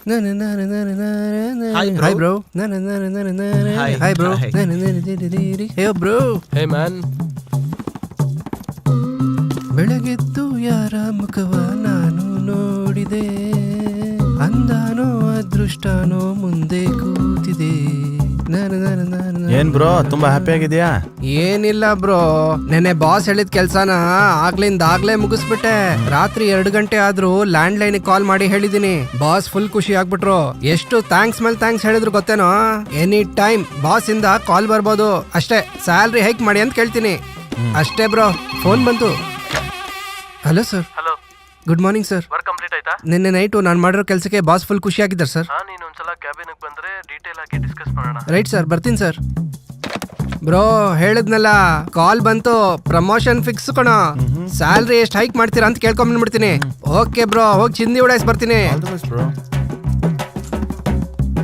Hi bro. Hi bro. Hey bro. Hey man. ಬೆಳಗೆದ್ದು ಯಾರ ಮುಖವ ನಾನು ನೋಡಿದೆ, ಅಂದಾನೋ ಅದೃಷ್ಟನೋ ಮುಂದೆ ಕೂತಿದೆ. ಏನ್ ಬ್ರೋ ತುಂಬಾ ಹ್ಯಾಪಿ ಆಗಿದ್ಯಾ? ಏನಿಲ್ಲ ಬ್ರೋ, ನೆನ್ನೆ ಬಾಸ್ ಹೇಳಿದ ಕೆಲ್ಸನ ಆಗ್ಲೇ ಮುಗಿಸ್ಬಿಟ್ಟೆ. ರಾತ್ರಿ 2 ಗಂಟೆ ಆದ್ರೂ ಲ್ಯಾಂಡ್ ಲೈನ್ ಕಾಲ್ ಮಾಡಿ ಹೇಳಿದೀನಿ. ಬಾಸ್ ಫುಲ್ ಖುಷಿ ಆಗ್ಬಿಟ್ರು. ಎಷ್ಟು ಥ್ಯಾಂಕ್ಸ್ ಮೇಲೆ ಥ್ಯಾಂಕ್ಸ್ ಹೇಳಿದ್ರು ಗೊತ್ತೇನೋ? ಎನಿ ಟೈಮ್ ಬಾಸ್ ಇಂದ ಕಾಲ್ ಬರ್ಬೋದು, ಅಷ್ಟೇ ಸ್ಯಾಲ್ರಿ ಹೈಕ್ ಮಾಡಿ ಅಂತ ಕೇಳ್ತೀನಿ ಅಷ್ಟೇ ಬ್ರೋ. ಫೋನ್ ಬಂತು. Hello sir. Hello, good morning sir. Work complete ಆಯ್ತಾ? ನಿನ್ನೆ ನೈಟು ನಾನು ಮಾಡಿರೋ ಕೆಲಸಕ್ಕೆ ಬಾಸ್ ಫುಲ್ ಖುಷಿ ಆಗಿದ್ದಾರೆ ಸರ್. ನೀನು ಒಂದ್ಸಲ ಕ್ಯಾಬಿನ್ಗೆ ಬಂದ್ರೆ ಡೀಟೇಲ್ ಆಗಿ ಡಿಸ್ಕಸ್ ಮಾಡೋಣ. ರೈಟ್ ಸರ್, ಬರ್ತೀನಿ ಸರ್. ಬ್ರೋ ಹೇಳಿದ್ನಲ್ಲ, ಕಾಲ್ ಬಂತು, ಪ್ರಮೋಷನ್ ಫಿಕ್ಸ್ ಕಣ. ಸ್ಯಾಲ್ರಿ ಎಷ್ಟು ಹೈಕ್ ಮಾಡ್ತೀರಾ ಅಂತ ಕೇಳ್ಕೊಂಡ್ಬಿಡ್ತೀನಿ. ಓಕೆ ಬ್ರೋ, ಹೋಗಿ ಚಿಂದಿ ಉಡಾಯಿಸಿ ಬರ್ತೀನಿ.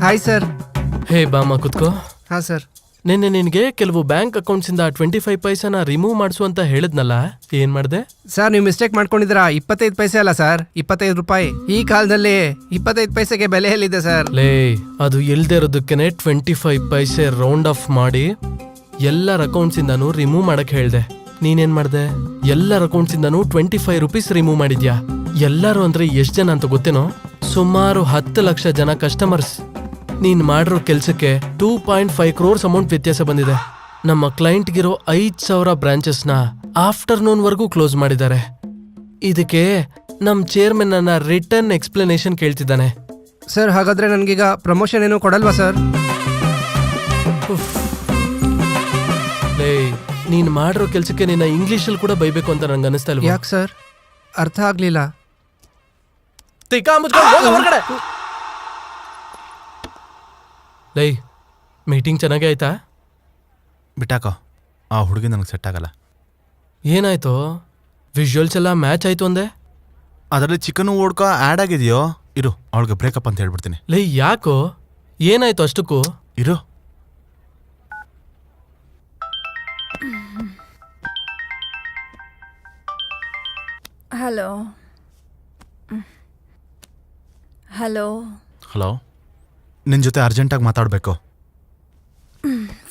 Hi sir. ಹೇ ಬಾಮ ಕುತ್ಕೋ. ಹಾಂ ಸರ್. ನಿನ್ನೆ ನಿನಗೆ ಕೆಲವು ಬ್ಯಾಂಕ್ ಅಕೌಂಟ್ಸ್ ಇಂದ 25 ಪೈಸೆನ ರಿಮೂವ್ ಮಾಡಿಸು ಅಂತ ಹೇಳಿದ್ನಲ್ಲ, ಏನ್ ಮಾಡ್ದೆ? ಸರ್ ನೀವು ಮಿಸ್ಟೇಕ್ ಮಾಡ್ಕೊಂಡಿದ್ದೀರಾ. 25 ಪೈಸೆ ಅಲ್ಲ ಸರ್, 25 ರೂಪಾಯಿ. ಈ ಕಾಲದಲ್ಲಿ 25 ಪೈಸೆಗೆ ಬೆಲೆ ಎಲ್ಲಿದೆ ಸರ್? ಲೇ, ಅದು ಇಲ್ದೇ ಇರೋದಕ್ಕೇನೆ 25 ಪೈಸೆ ರೌಂಡ್ ಆಫ್ ಮಾಡಿ ಎಲ್ಲರ ಅಕೌಂಟ್ಸ್ ಇಂದಾನು ರಿಮೂವ್ ಮಾಡಕ್ ಹೇಳ್ದೆ. ನೀನೇನ್ ಮಾಡ್ದೆ? ಎಲ್ಲರ ಅಕೌಂಟ್ಸ್ ಇಂದಾನು 25 ರುಪೀಸ್ ರಿಮೂವ್ ಮಾಡಿದ್ಯಾ. ಎಲ್ಲರೂ ಅಂದ್ರೆ ಎಷ್ಟ್ ಜನ ಅಂತ ಗೊತ್ತೇನೋ? ಸುಮಾರು 10 ಲಕ್ಷ ಜನ ಕಸ್ಟಮರ್ಸ್. ನೀನ್ ಮಾಡಿರೋ ಕೆಲ್ಸಕ್ಕೆ 2.5 crores ಅಮೌಂಟ್ ವ್ಯತ್ಯಾಸ ಬಂದಿದೆ. ನಮ್ಮ ಕ್ಲೈಂಟ್ಗಿರೋ 5,000 ಬ್ರಾಂಚಸ್ನ ಆಫ್ಟರ್ನೂನ್ ವರ್ಗೂ ಕ್ಲೋಸ್ ಮಾಡಿದ್ದಾರೆ. ಇದಕ್ಕೆ ನಮ್ ಚೇರ್ಮನ್ ನನ್ನ ರಿಟರ್ನ್ ಎಕ್ಸ್ಪ್ಲನೇಷನ್ ಕೇಳ್ತಿದ್ದಾನೆ. ಸರ್ ಹಾಗಾದ್ರೆ ನನ್ಗೀಗ ಪ್ರಮೋಷನ್ ಏನು ಕೊಡಲ್ವಾ ಸರ್? ಲೇ, ನೀನ್ ಮಾಡಿರೋ ಕೆಲ್ಸಕ್ಕೆ ನಿನ್ನ ಇಂಗ್ಲಿಷಲ್ಲಿ ಕೂಡ ಬೈಬೇಕು ಅಂತ ನಂಗೆ ಅನಿಸ್ತಾ ಇಲ್ವಾ? ಯಾಕೆ ಸರ್? ಅರ್ಥ ಆಗ್ಲಿಲ್ಲ. ಲೈ, ಮೀಟಿಂಗ್ ಚೆನ್ನಾಗೇ ಆಯ್ತಾ? ಬಿಟ್ಟಾಕೋ, ಆ ಹುಡುಗಿ ನನಗೆ ಸೆಟ್ ಆಗಲ್ಲ. ಏನಾಯ್ತು? ವಿಜುವಲ್ಸ್ ಎಲ್ಲ ಮ್ಯಾಚ್ ಆಯ್ತು ಅಂದೆ. ಅದರಲ್ಲಿ ಚಿಕನ್ ಓಡ್ಕೋ ಆ್ಯಡ್ ಆಗಿದೆಯೋ? ಇರು, ಅವಳಿಗೆ ಬ್ರೇಕಪ್ ಅಂತ ಹೇಳ್ಬಿಡ್ತೀನಿ. ಲೈ, ಯಾಕೋ? ಏನಾಯ್ತು ಅಷ್ಟಕ್ಕೂ? ಇರು. ಹಲೋ ಹಲೋ ಹಲೋ, ನಿನ್ನ ಜೊತೆ ಅರ್ಜೆಂಟಾಗಿ ಮಾತಾಡಬೇಕು.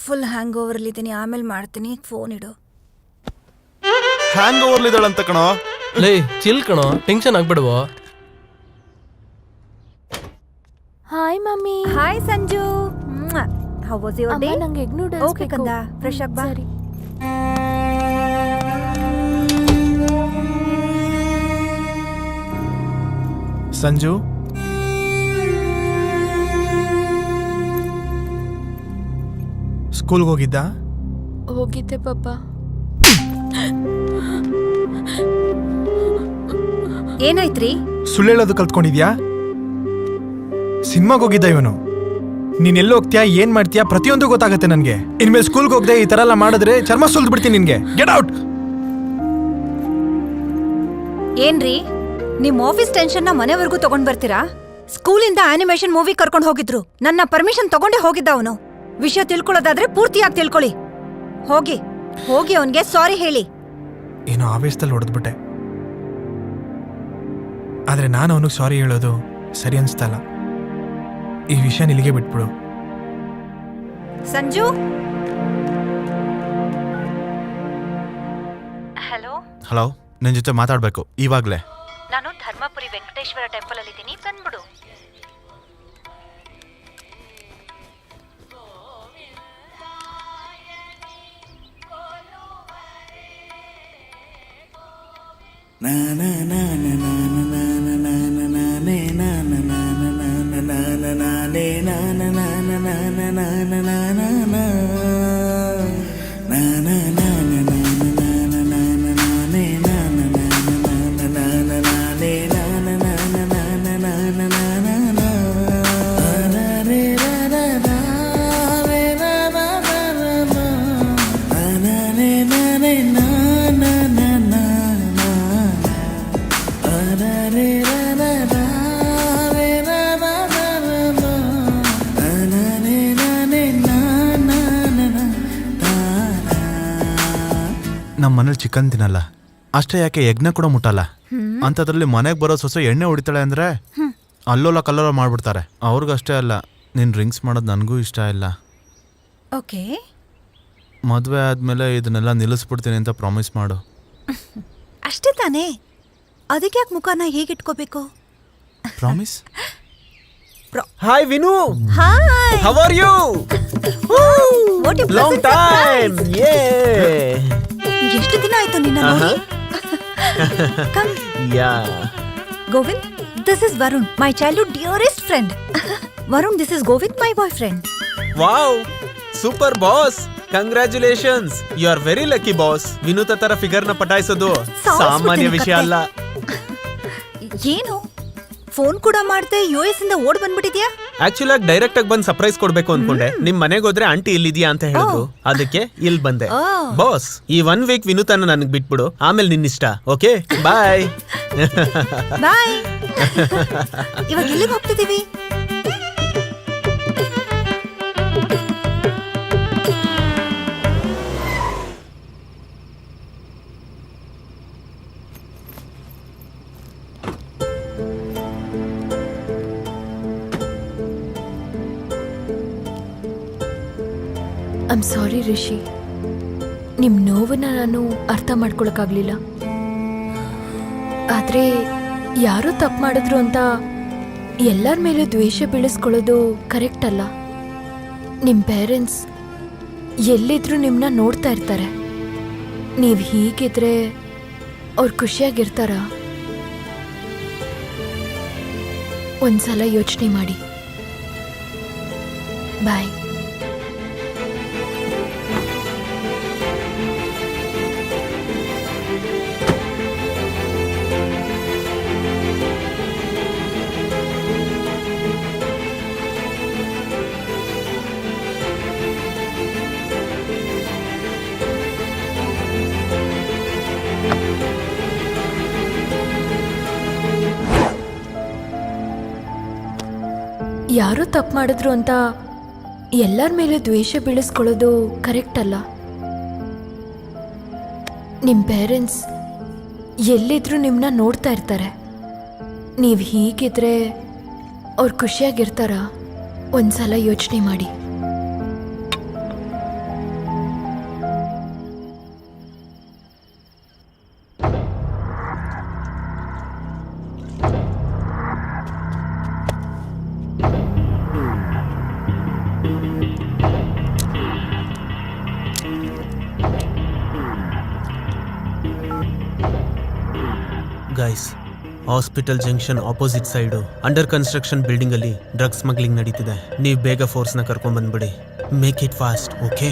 ಫುಲ್ ಹ್ಯಾಂಗ್ ಓವರ್ಲಿದ್ದೀನಿ, ಆಮೇಲೆ ಮಾಡ್ತೀನಿ. ಫೋನ್ ಇಡು. ಹ್ಯಾಂಗ್ ಓವರ್ಲಿದ್ದಾಳಂತ ಕಣೋ. ಲೈ, ಚಿಲ್ ಕಣೋ, ಟೆನ್ಷನ್ ಆಗ್ಬಿಡುವ. Hi mummy. Hi Sanju. How was your day? ನಂಗೆ ಎಗ್ ನೂಡಲ್ಸ್ ಓಕೆ ಕಂದ, ಫ್ರೆಶ್ ಆಗಿ ಬಾ. ಸರಿ. ಸಂಜು, ಸ್ಕೂಲ್ಗೆ ಹೋಗಿದ್ದ? ಹೋಗಿದ್ದೆ ಪಾಪ. ಏನಾಯ್ತ್ರಿ? ಸುಳ್ಳು ಹೇಳೋದು ಕಲ್ತ್ಕೊಂಡಿದ್ಯಾ? ಸಿನಿಮಾಗೆ ಹೋಗಿದ್ದ ಇವನು. ನೀನ್ ಎಲ್ಲಿ ಹೋಗ್ತೀಯಾ, ಏನ್ ಮಾಡ್ತೀಯಾ, ಪ್ರತಿಯೊಂದು ಗೊತ್ತಾಗತ್ತೆ ನನ್ಗೆ. ಇನ್ಮೇಲೆ ಸ್ಕೂಲ್ಗೆ ಹೋಗದೆ ಈ ತರ ಎಲ್ಲ ಮಾಡಿದ್ರೆ ಚರ್ಮ ಸುಲ್ದು ಬಿಡ್ತೀನಿ ನಿನ್ಗೆ. Get out. ಏನ್ರಿ, ನಿಮ್ ಆಫೀಸ್ ಟೆನ್ಷನ್ ನ ಮನೆವರೆಗೂ ತಗೊಂಡ್ ಬರ್ತೀರಾ? ಸ್ಕೂಲಿಂದ ಆನಿಮೇಷನ್ ಮೂವಿ ಕರ್ಕೊಂಡು ಹೋಗಿದ್ರು. ನನ್ನ ಪರ್ಮಿಷನ್ ತಗೊಂಡೇ ಹೋಗಿದ್ದ ಅವನು. ವಿಷಯ ತಿಳ್ಕೊಳ್ಳೋದಾದ್ರೆ ಪೂರ್ತಿಯಾಗಿ ತಿಳ್ಕೊಳ್ಳಿ. ಹೋಗಿ ಹೋಗಿ ಅವನ್ಗೆ ಸಾರಿ ಹೇಳಿ. ಏನೋ ಆವೇಶದಲ್ಲಿ ಹೊಡೆದ್ಬಿಟ್ಟೆ, ಆದ್ರೆ ನಾನು ಅವನಿಗೆ ಸಾರಿ ಹೇಳೋದು ಸರಿ ಅನ್ಸ್ತಲ್ಲ. ಈ ವಿಷಯ ನಿಲ್ಲಿಗೆ ಬಿಟ್ಬಿಡು. ಸಂಜು. ಹಲೋ. ಹಲೋ, ನಿನ್ನ ಜೊತೆ ಮಾತಾಡಬೇಕು ಇವಾಗಲೇ. ನಾನು ಧರ್ಮಪುರಿ ವೆಂಕಟೇಶ್ವರ ಟೆಂಪಲ್ ಅಲ್ಲಿ ಇದ್ದೀನಿ, ಬಂದ್ಬಿಡು. ನಮ್ಮ ಮನೇಲಿ ಚಿಕನ್ ತಿನ್ನಲ್ಲ, ಅಷ್ಟೇ ಯಾಕೆ ಯಜ್ಞ ಕೂಡ ಮುಟ್ಟಲ್ಲ. ಅಂಥದ್ರಲ್ಲಿ ಮನೆಗೆ ಬರೋ ಸೊಸೆ ಎಣ್ಣೆ ಹೊಡಿತಾಳೆ ಅಂದ್ರೆ ಅಲ್ಲೋಲ ಕಲ್ಲೋಲ ಮಾಡ್ಬಿಡ್ತಾರೆ. ಅವ್ರಿಗಷ್ಟೇ ಅಲ್ಲ, ನಿನ್ನ ಡ್ರಿಂಕ್ಸ್ ಮಾಡೋದು ನನಗೂ ಇಷ್ಟ ಇಲ್ಲ. ಓಕೆ. ಮದುವೆ ಆದಮೇಲೆ ಇದನ್ನೆಲ್ಲ ನಿಲ್ಲಿಸ್ಬಿಡ್ತೀನಿ ಅಂತ ಪ್ರಾಮಿಸ್ ಮಾಡು. ಅಷ್ಟೇ ತಾನೇ, ಅದಕ್ಕೆ ಯಾಕೆ ಮುಖನ ಹೇಗಿಟ್ಕೋಬೇಕು? Promise? Hi Vinu. Hi, How are you? What a Long time. Yeah. ಎಷ್ಟು ದಿನ ಆಯ್ತು ನಿನ್ನ ನೋಡಿ. Come Yeah. Govind, this is Varun, my childhood dearest friend. Varun, this is Govind, my boyfriend. Wow. Super boss. Congratulations. You are very lucky boss. Vinutha ತರ figure ನ ಪಟಾಯಿಸೋದು ಸಾಮಾನ್ಯ ವಿಷಯ ಅಲ್ಲ. ಏನು ಫೋನ್ ಕೂಡ ಮಾಡ್ದೆ US ಇಂದ ಓಡ್ ಬಂದ್ಬಿಟ್ಟಿದ್ಯಾ? ಆಕ್ಚುಲಿ ಆಗಿ ಡೈರೆಕ್ಟ್ ಆಗಿ ಬಂದು ಸರ್ಪ್ರೈಸ್ ಕೊಡ್ಬೇಕು ಅನ್ಕೊಂಡೆ. ನಿಮ್ ಮನೆಗೆ ಹೋದ್ರೆ ಆಂಟಿ ಇಲ್ಲಿದ್ಯಾ ಅಂತ ಹೇಳಿದ್ರು, ಅದಕ್ಕೆ ಇಲ್ಲಿ ಬಂದೆ. ಬಾಸ್, ಈ 1 ವೀಕ್ ವಿನೂತನ ನನಗೆ ಬಿಟ್ಬಿಡು, ಆಮೇಲೆ ನಿನ್ನಿಷ್ಟ. ಓಕೆ, ಬಾಯ್. ಬಾಯ್. ಇವಾಗ ಎಲ್ಲಿಗೆ ಹೋಗ್ತಿದೀವಿ? ಐಮ್ ಸಾರಿ ರಿಷಿ, ನಿಮ್ಮ ನೋವನ್ನ ನಾನು ಅರ್ಥ ಮಾಡ್ಕೊಳಕ್ಕಾಗ್ಲಿಲ್ಲ. ಆದರೆ ಯಾರೋ ತಪ್ಪು ಮಾಡಿದ್ರು ಅಂತ ಎಲ್ಲರ ಮೇಲೂ ದ್ವೇಷ ಬೆಳೆಸ್ಕೊಳ್ಳೋದು ಕರೆಕ್ಟ್ ಅಲ್ಲ. ನಿಮ್ಮ ಪೇರೆಂಟ್ಸ್ ಎಲ್ಲಿದ್ರೂ ನಿಮ್ಮನ್ನ ನೋಡ್ತಾ ಇರ್ತಾರೆ. ನೀವು ಹೀಗಿದ್ರೆ ಅವ್ರು ಖುಷಿಯಾಗಿರ್ತಾರ? ಒಂದ್ಸಲ ಯೋಚನೆ ಮಾಡಿ. ಬಾಯ್. ಯಾರೋ ತಪ್ಪು ಮಾಡಿದ್ರು ಅಂತ ಎಲ್ಲರ ಮೇಲೂ ದ್ವೇಷ ಬೆಳೆಸ್ಕೊಳ್ಳೋದು ಕರೆಕ್ಟ್ ಅಲ್ಲ. ನಿಮ್ಮ ಪೇರೆಂಟ್ಸ್ ಎಲ್ಲಿದ್ರೂ ನಿಮ್ಮನ್ನ ನೋಡ್ತಾ ಇರ್ತಾರೆ. ನೀವು ಹೀಗಿದ್ರೆ ಅವ್ರು ಖುಷಿಯಾಗಿರ್ತಾರ? ಒಂದ್ಸಲ ಯೋಚನೆ ಮಾಡಿ. Guys, hospital junction opposite side under construction building ಅಲ್ಲಿ ಡ್ರಗ್ಸ್ ಸ್ಮಗ್ಲಿಂಗ್ ನಡೀತಿದೆ. ನೀವು ಬೇಗ ಫೋರ್ಸ್ನ ಕರ್ಕೊಂಡ್ ಬಂದ್ಬಿಡಿ. Make it fast, okay?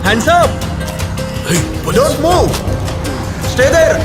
Hands up! Hey, don't move! Stay there!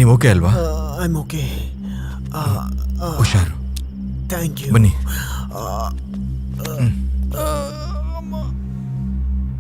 ನೀವು ಓಕೆ ಅಲ್ವಾ? I am okay. ಹುಷಾರು, ಥ್ಯಾಂಕ್ ಯು. ಬನ್ನಿ.